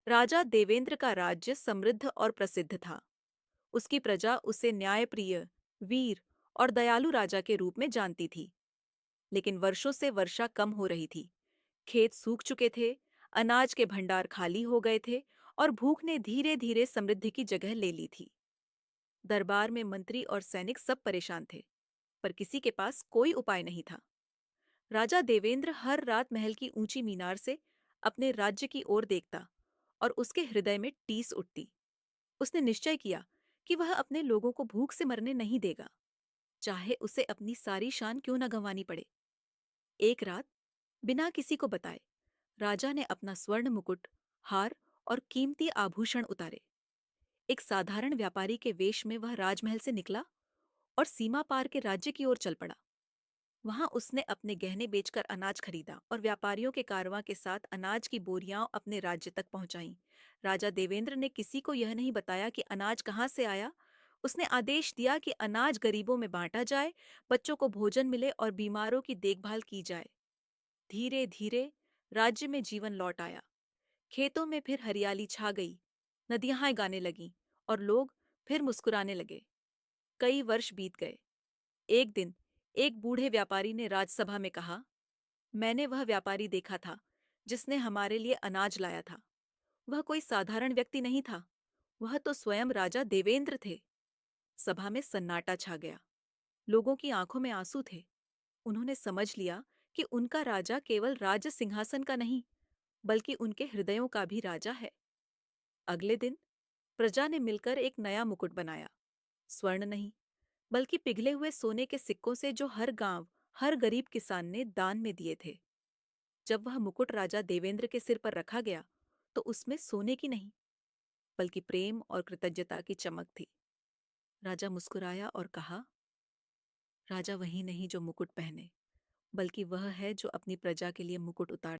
राजा देवेंद्र का राज्य समृद्ध और प्रसिद्ध था। उसकी प्रजा उसे न्यायप्रिय, वीर और दयालु राजा के रूप में जानती थी। लेकिन वर्षों से वर्षा कम हो रही थी। खेत सूख चुके थे, अनाज के भंडार खाली हो गए थे और भूख ने धीरे धीरे समृद्धि की जगह ले ली थी। दरबार में मंत्री और सैनिक सब परेशान थे, पर किसी के पास कोई उपाय नहीं था। राजा देवेंद्र हर रात महल की ऊंची मीनार से अपने राज्य की ओर देखता और उसके हृदय में टीस उठती। उसने निश्चय किया कि वह अपने लोगों को भूख से मरने नहीं देगा, चाहे उसे अपनी सारी शान क्यों न गंवानी पड़े। एक रात, बिना किसी को बताए, राजा ने अपना स्वर्ण मुकुट, हार और कीमती आभूषण उतारे। एक साधारण व्यापारी के वेश में वह राजमहल से निकला और सीमा पार के राज्य की ओर चल पड़ा। वहां उसने अपने गहने बेचकर अनाज खरीदा और व्यापारियों के कारवां के साथ अनाज की बोरियां अपने राज्य तक पहुंचाईं। राजा देवेंद्र ने किसी को यह नहीं बताया कि अनाज कहाँ से आया। उसने आदेश दिया कि अनाज गरीबों में बांटा जाए, बच्चों को भोजन मिले और बीमारों की देखभाल की जाए। धीरे धीरे राज्य में जीवन लौट आया। खेतों में फिर हरियाली छा गई, नदियां गाने लगीं और लोग फिर मुस्कुराने लगे। कई वर्ष बीत गए। एक दिन एक बूढ़े व्यापारी ने राजसभा में कहा, मैंने वह व्यापारी देखा था जिसने हमारे लिए अनाज लाया था। वह कोई साधारण व्यक्ति नहीं था, वह तो स्वयं राजा देवेंद्र थे। सभा में सन्नाटा छा गया। लोगों की आंखों में आंसू थे। उन्होंने समझ लिया कि उनका राजा केवल राज सिंहासन का नहीं, बल्कि उनके हृदयों का भी राजा है। अगले दिन प्रजा ने मिलकर एक नया मुकुट बनाया। स्वर्ण नहीं, बल्कि पिघले हुए सोने के सिक्कों से, जो हर गांव, हर गरीब किसान ने दान में दिए थे। जब वह मुकुट राजा देवेंद्र के सिर पर रखा गया, तो उसमें सोने की नहीं, बल्कि प्रेम और कृतज्ञता की चमक थी। राजा मुस्कुराया और कहा, राजा वही नहीं जो मुकुट पहने, बल्कि वह है जो अपनी प्रजा के लिए मुकुट उतार